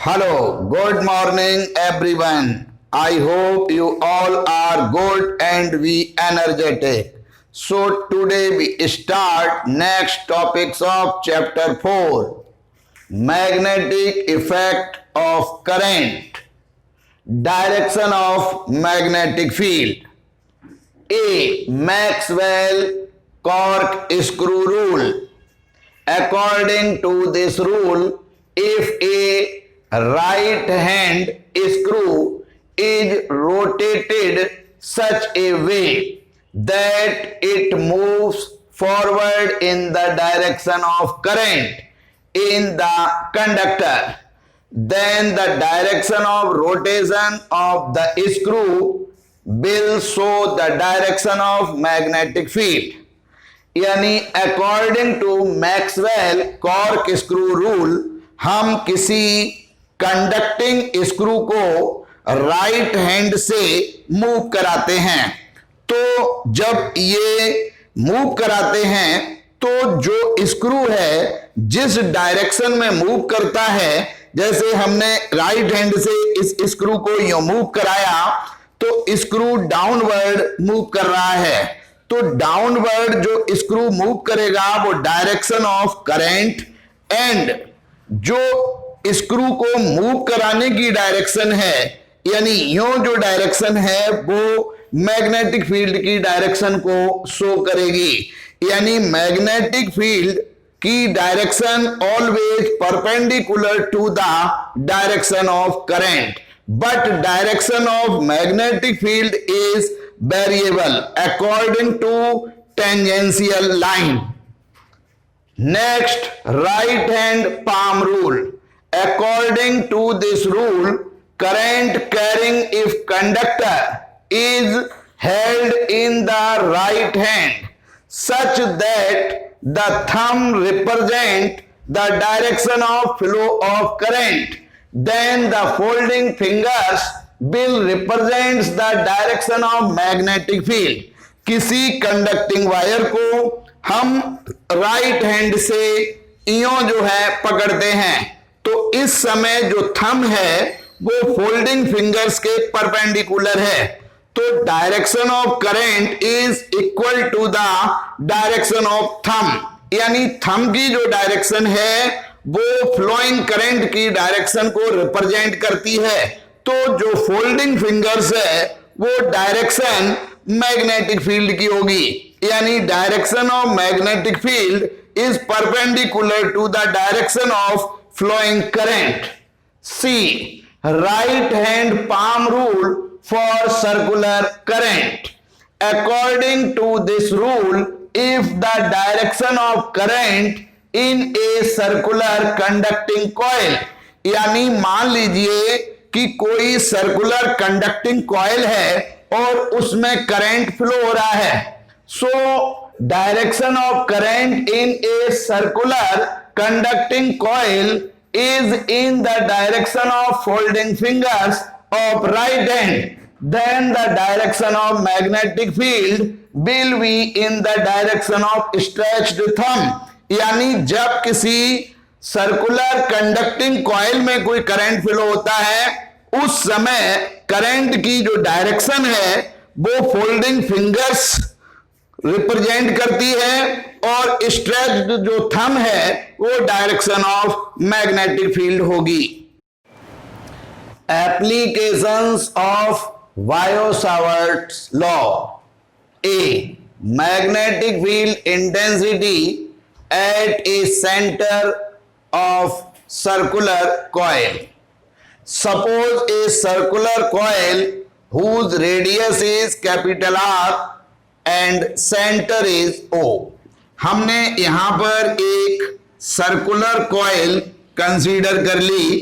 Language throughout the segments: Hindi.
Hello, good morning everyone. I hope you all are good and we energetic. So today we start next topics of chapter 4. Magnetic effect of current. Direction of magnetic field. A. Maxwell cork screw rule. According to this rule, if a right hand screw is rotated such a way that it moves forward in the direction of current in the conductor, then the direction of rotation of the screw will show the direction of magnetic field. यानी according to Maxwell cork screw rule हम किसी कंडक्टिंग स्क्रू को राइट हैंड से मूव कराते हैं। तो जब ये मूव कराते हैं तो जो स्क्रू है जिस डायरेक्शन में मूव करता है, जैसे हमने राइट हैंड से इस स्क्रू को यूं मूव कराया तो स्क्रू डाउनवर्ड मूव कर रहा है। तो डाउनवर्ड जो स्क्रू मूव करेगा वो डायरेक्शन ऑफ करंट एंड जो स्क्रू को मूव कराने की डायरेक्शन है यानी यूं जो डायरेक्शन है वो मैग्नेटिक फील्ड की डायरेक्शन को शो करेगी। यानी मैग्नेटिक फील्ड की direction always perpendicular to the direction of current, but direction of magnetic field is variable according to tangential line. Next, right hand palm rule. According to this rule, current carrying if conductor is held in the right hand such that the thumb represent the direction of flow of current, then the folding fingers will represents the direction of magnetic field. किसी कंडक्टिंग वायर को हम राइट हैंड से इयों जो है पकड़ते हैं तो इस समय जो थंब है वो फोल्डिंग फिंगर्स के परपेंडिकुलर है। तो direction of current is equal to the direction of thumb, यानी थंब की जो डायरेक्शन है वो फ्लोइंग करंट की डायरेक्शन को रिप्रेजेंट करती है। तो जो फोल्डिंग फिंगर्स है वो डायरेक्शन मैग्नेटिक फील्ड की होगी, यानी direction of magnetic field is perpendicular to the direction of flowing current. C right hand palm rule for circular current. According to this rule if the direction of current in a circular conducting coil, यानी मान लीजिए कि कोई सर्कुलर कंडक्टिंग कॉइल है और उसमें करंट फ्लो हो रहा है। So direction of current in a circular conducting coil is in the direction of folding fingers of right hand, then the direction of magnetic field will be in the direction of stretched thumb. यानी जब किसी सर्कुलर कंडक्टिंग कॉइल में कोई करंट फ्लो होता है उस समय करंट की जो डायरेक्शन है वो फोल्डिंग फिंगर्स रिप्रेजेंट करती है और स्ट्रेच्ड जो थंब है वो डायरेक्शन ऑफ मैग्नेटिक फील्ड होगी। Applications of Biot Savart's law. A magnetic field intensity at a centre of circular coil. Suppose a circular coil whose radius is capital R and center is O. हमने यहां पर एक सर्कुलर कॉइल कंसीडर कर ली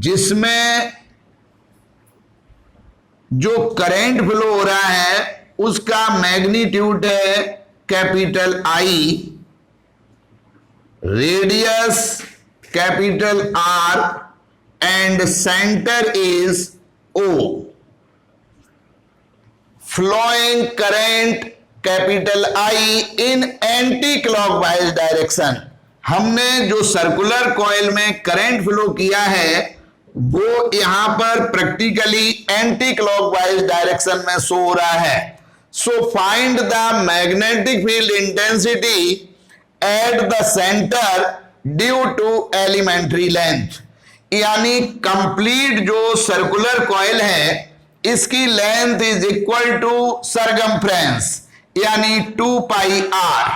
जिसमें जो करंट फ्लो हो रहा है उसका मैग्नीट्यूड है capital I, radius capital R and centre is O. Flowing current capital I in anti clockwise direction. हमने जो सर्कुलर कॉइल में करंट फ्लो किया है वो यहां पर प्रैक्टिकली एंटी क्लॉकवाइज डायरेक्शन में शो हो रहा है। So find the magnetic field intensity at the centre due to elementary length, यानी कंप्लीट जो सर्कुलर कॉइल है इसकी length is equal to circumference यानी 2 पाई आर,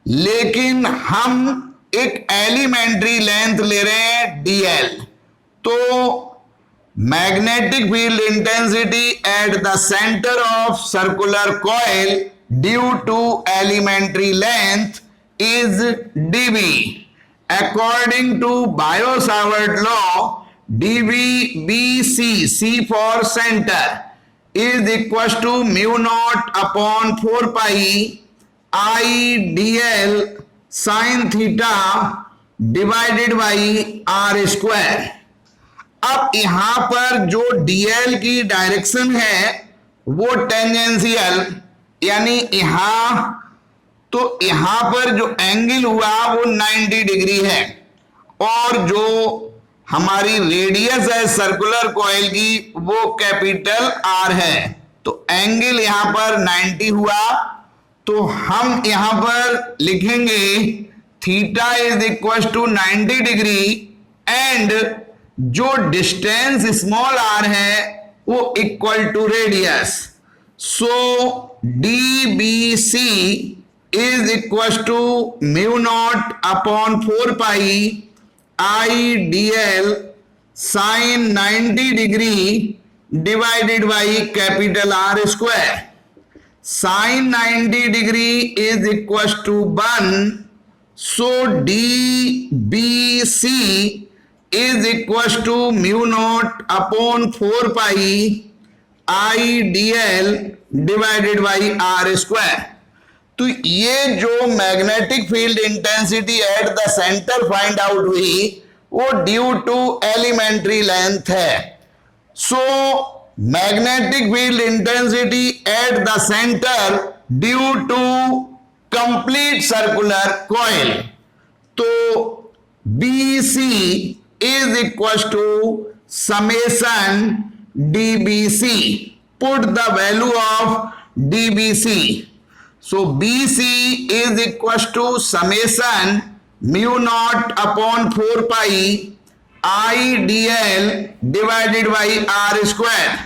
लेकिन हम एक एलिमेंट्री लेंथ ले रहे हैं dl। तो magnetic field intensity at the centre of circular coil due to elementary length is dB। According to Biot Savart law dB/BC, C for center, is equals to mu naught upon 4 pi I dl sin theta divided by r square। अब यहां पर जो dl की डायरेक्शन है वो टेंजेंशियल, यानी तो यहां पर जो एंगल हुआ वो 90 डिग्री है, और जो हमारी रेडियस है सर्कुलर कॉइल की वो कैपिटल R है। तो एंगल यहां पर 90 हुआ, तो हम यहां पर लिखेंगे theta is equal to 90 degree and जो डिस्टेंस स्मॉल r है वो equal to radius. So DBC is equals to mu naught upon 4 pi I dl sin 90 degree divided by capital R square। sin 90 degree is equals to 1, so DBC is equals to mu naught upon 4 pi I dl divided by R square। तो ये जो magnetic field intensity at the centre find out हुई वो ड्यू टू एलिमेंट्री लेंथ है। So magnetic field intensity at the centre due to complete circular coil, तो BC is equal to summation DBC। Put the value of DBC। So BC is equals to summation mu naught upon 4 pi I dl divided by R square।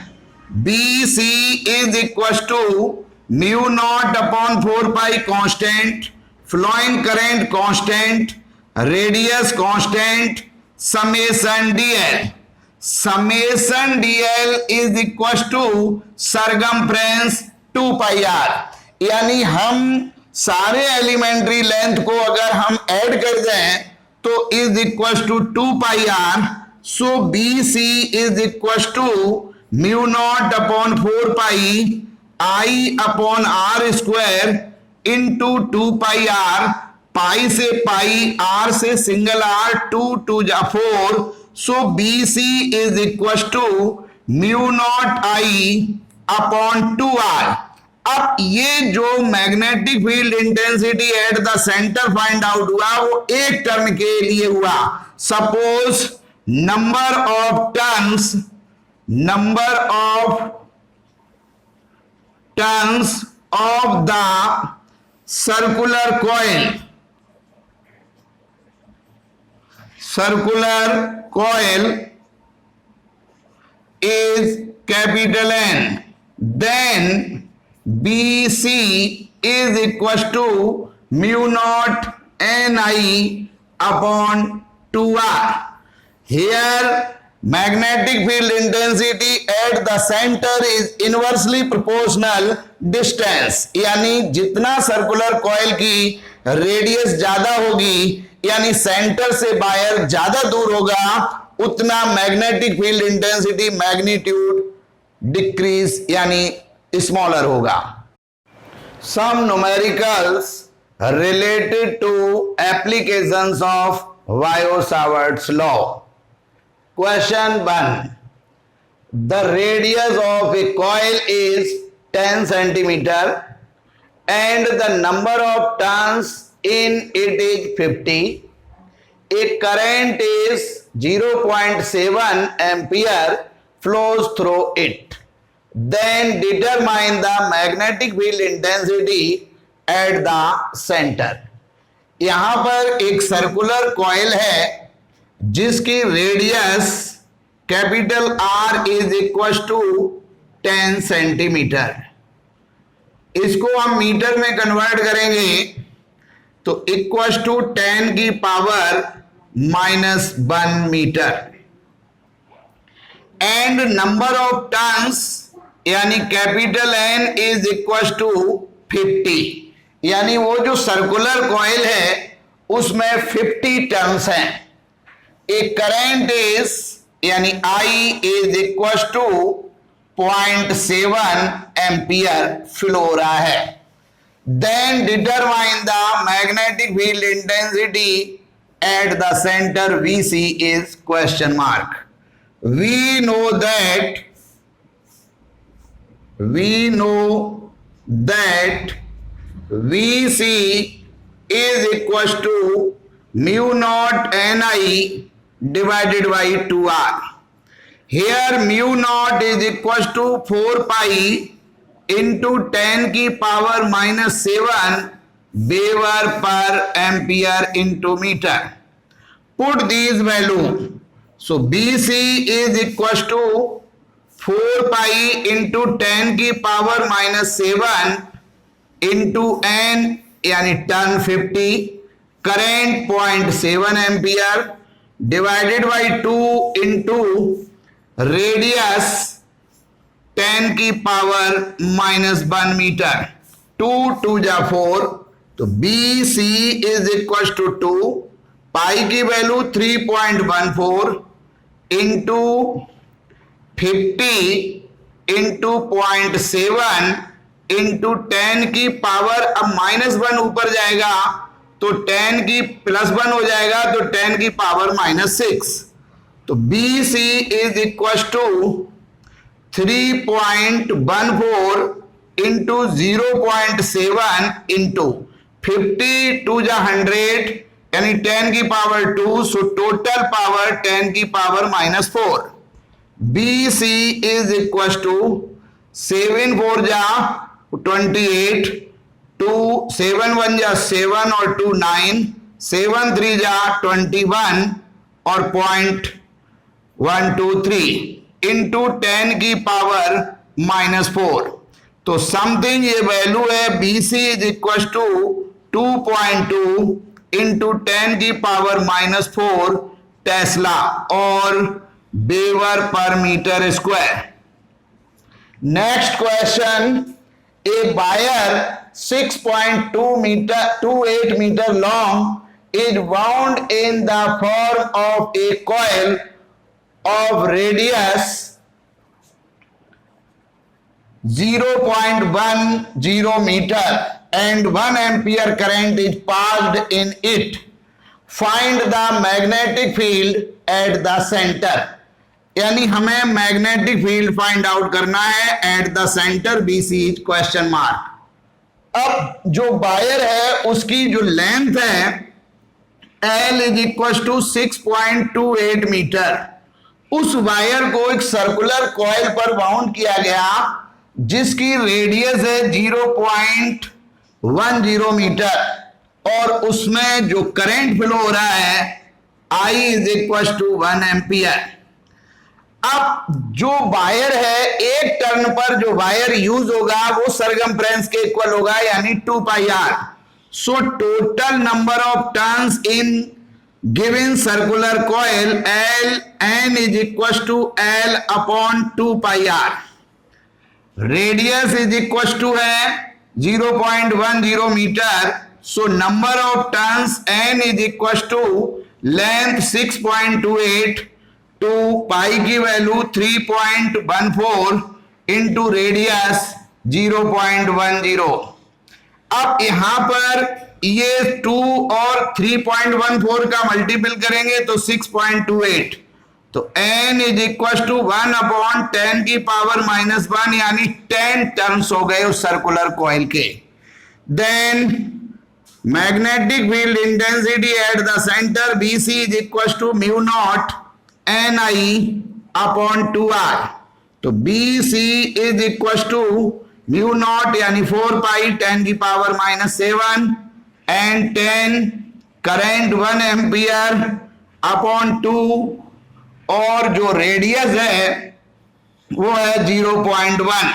BC is equals to mu naught upon 4 pi constant, flowing current constant, radius constant, summation dl। Summation dl is equals to circumference 2 pi r, यानी हम सारे एलिमेंट्री लेंथ को अगर हम ऐड कर दें तो is equal to 2 pi r. So BC is equal to mu naught upon 4 pi I upon R square into 2 pi r, pi से पाई R से सिंगल R, 2 जा 4। So BC is equal to mu naught I upon 2R। अब ये जो magnetic field intensity at the centre find out हुआ वो एक टर्न के लिए हुआ। Suppose number of turns of the circular coil is capital N, then BC is equals to mu naught Ni upon 2R। Here magnetic field intensity at the center is inversely proportional distance, यानी जितना सर्कुलर कॉइल की रेडियस ज्यादा होगी यानी सेंटर से वायर ज्यादा दूर होगा उतना magnetic field intensity magnitude decrease यानी स्मॉलर होगा। Some numericals related to applications of Biot Savart's law. Question 1, the radius of a coil is 10 centimetre and the number of turns in it is 50. A current is 0.7 ampere flows through it. Then determine the magnetic field intensity at the center. यहां पर एक सर्कुलर कॉइल है जिसकी radius capital R is equal to 10 centimetre. इसको हम मीटर में कन्वर्ट करेंगे तो इक्वल टू 10 की power -1 metre. And number of turns यानी capital N is equal to 50. यानी वो जो सर्कुलर कॉइल है उसमें 50 टर्न्स हैं. एक करंट इज यानी I is equal to 0.7 ampere flow हो रहा है. Then determine the magnetic field intensity at the centre VC is question mark. We know that VC is equal to mu naught Ni divided by 2R. Here mu naught is equal to 4 pi into 10 की पावर -7 वेबर पर ampere into meter. Put these value. So BC is equal to 4 pi into 10 की पावर -7 into N यानी turn 50, current 0.7 ampere divided by 2 into radius 10 की पावर -1 मीटर. 2 2 जा 4 तो BC इज इक्वल टू 2. पाई की वैल्यू 3.14 इंटू 50 इंटू 0.7 इंटू 10 की पावर, अब -1 ऊपर जाएगा तो 10 की +1 हो जाएगा तो 10 की पावर -6. तो BC is equal to 3.14 into 0.7 into 50 2 जा 100 यानी 10 की पावर 2. सो टोटल पावर 10 की power -4. BC is equal to 7 4 जा 28, 2 7 1 जा 7 और 2 9, 7 3 जा 21 और 0.123 इंटू 10 की पावर -4. तो समथिंग ये वैल्यू है BC is equal to 2.2 into 10 की पावर -4 टेस्ला और वेबर पर metre square. Next question. A wire 6.28 meter long is wound in the form of a coil of radius 0.10 meter and 1 ampere current is passed in it. Find the magnetic field at the center. यानी हमें मैग्नेटिक फील्ड फाइंड आउट करना है at the centre BC is question mark. अब जो वायर है उसकी जो लेंथ है L is equal to 6.28 metre. उस वायर को एक सर्कुलर कॉइल पर बाउंड किया गया जिसकी रेडियस है 0.10 मीटर और उसमें जो करंट फ्लो हो रहा है I is equal to 1 ampere. अब जो वायर है एक टर्न पर जो वायर यूज होगा वो सरकमफ्रेंस के इक्वल होगा यानी 2 pi r. So total number of turns in given circular coil N is equal to L upon 2 pi r. Radius is equal to है 0.10 metre. So number of turns N is equal to length 6.28 two pi की वैल्यू 3.14 इंटू रेडियस 0.10. अब यहां पर ये 2 और 3.14 का मल्टीपल करेंगे तो 6.28. तो N is equal to 1 upon 10 की पावर -1 यानी 10 टर्न्स हो गए उस सर्कुलर कॉइल के. Then magnetic field intensity at the centre BC is equal to mu naught NI upon 2R। तो BC is equal to mu naught यानी 4 पाई 10 की power -7 and 10 current 1 ampere upon 2 और जो रेडियस है वो है 0.1।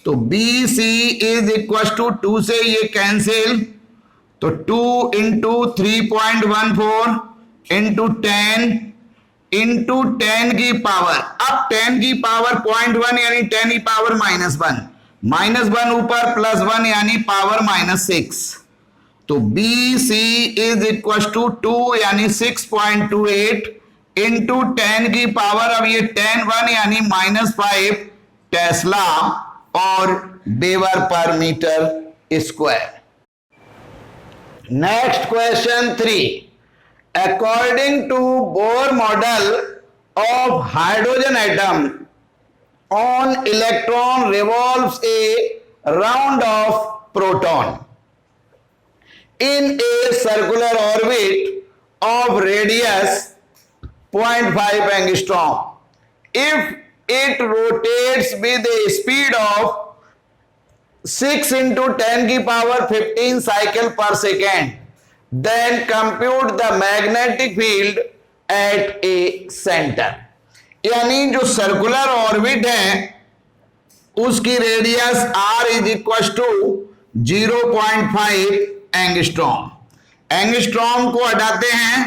तो BC इज इक्वल टू 2 से ये कैंसिल, तो 2 इंटू 3.14 इंटू 10 इंटू 10 की पावर, अब 10 की पावर 0.1 यानी 10 की पावर -1, -1 ऊपर +1 यानी पावर -6। तो BC इज इक्वल टू 2 यानी 6.28 इंटू 10 की पावर, अब ये 10 1 यानी -5 टेस्ला और वेबर पर metre square. Next question 3, according to Bohr model of hydrogen atom on electron revolves around of proton in a circular orbit of radius 0.5 angstrom. If it rotates with a speed of 6 into 10 की power 15 cycle per second, then compute the magnetic field at a center. यानी जो सर्कुलर ऑर्बिट है उसकी radius r is equal to 0.5 angstrom. Angstrom को हटाते हैं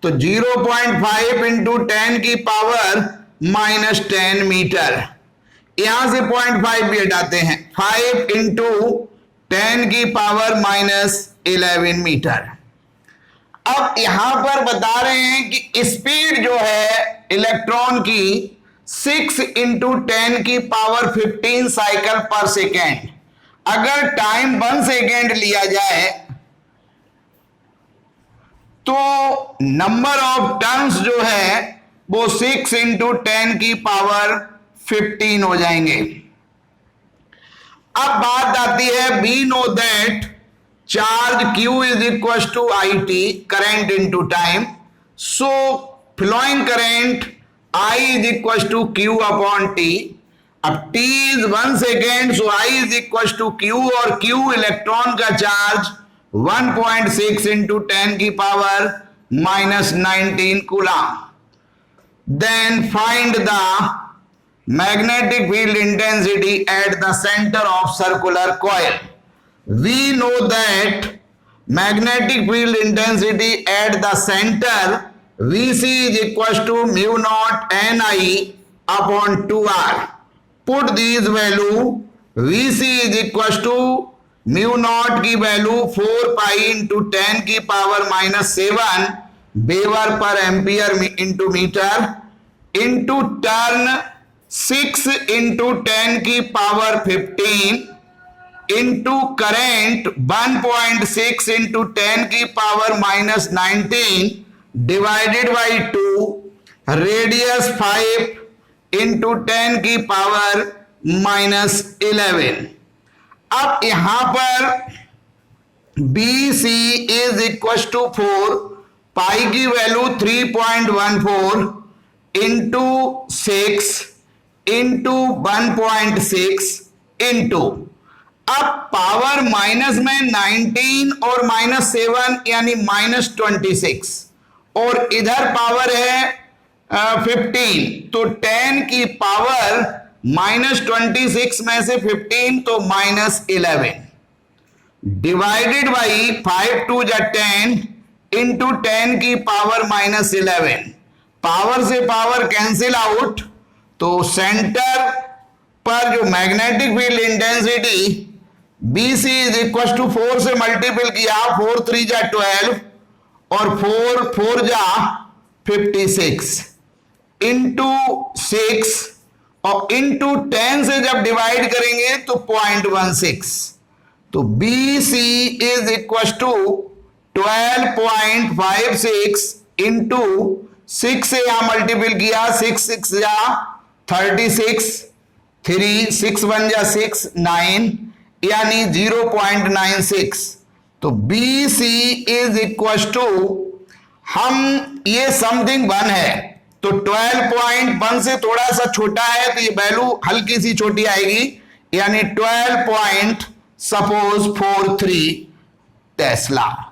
तो 0.5 इंटू 10 की पावर -10 मीटर, यहां से 0.5 भी हटाते हैं, 5 इंटू 10 की पावर -11 मीटर। अब यहां पर बता रहे हैं कि स्पीड जो है इलेक्ट्रॉन की 6 इंटू 10 की पावर 15 साइकिल पर सेकेंड। अगर टाइम 1 सेकेंड लिया जाए तो नंबर ऑफ टर्न्स जो है वो 6 इंटू 10 की पावर 15 हो जाएंगे। अब बात आती है, we know that charge Q is equal to IT current into time, so flowing current I is equal to Q upon T। अब T is 1 second, so I is equal to Q और Q इलेक्ट्रॉन का चार्ज 1.6 इंटू 10 की power -19 coulomb. Then find the magnetic field intensity at the centre of circular coil. We know that magnetic field intensity at the centre VC is equal to mu naught NI upon 2R। Put this value, VC is equal to mu naught की वैल्यू 4 पाई इंटू 10 की पावर -7 वेबर पर ampere into metre into turn 6 into 10 की पावर 15 इंटू करेंट 1.6 इंटू 10 की power -19 divided by 2, radius 5 into 10 की पावर -11। अब यहां पर BC इज इक्वल टू 4, पाई की वैल्यू 3.14 इंटू 6 इंटू 1.6 इंटू, अब पावर माइनस में 19 और -7 यानी -26 और इधर पावर है 15, तो 10 की पावर -26 में से 15 तो -11 डिवाइडेड बाई 5 2 जा 10 इंटू 10 की पावर -11। पावर से पावर कैंसिल आउट, तो सेंटर पर जो magnetic field intensity BC is equal to 4 से मल्टीपल किया, 4 3 जा 12 और 4 4 जा 56 इंटू 6 और इंटू 10 से जब डिवाइड करेंगे तो 0.16, तो BC is equal to 12.56 into 6 से यहां मल्टीपल किया, 6 6 जा 36, 3 6 1 जा 6 9 यानी 0.96 तो B C is equal to, हम ये समथिंग 1 है तो 12.1 से थोड़ा सा छोटा है तो ये वैल्यू हल्की सी छोटी आएगी, यानी 12.43 टेस्ला।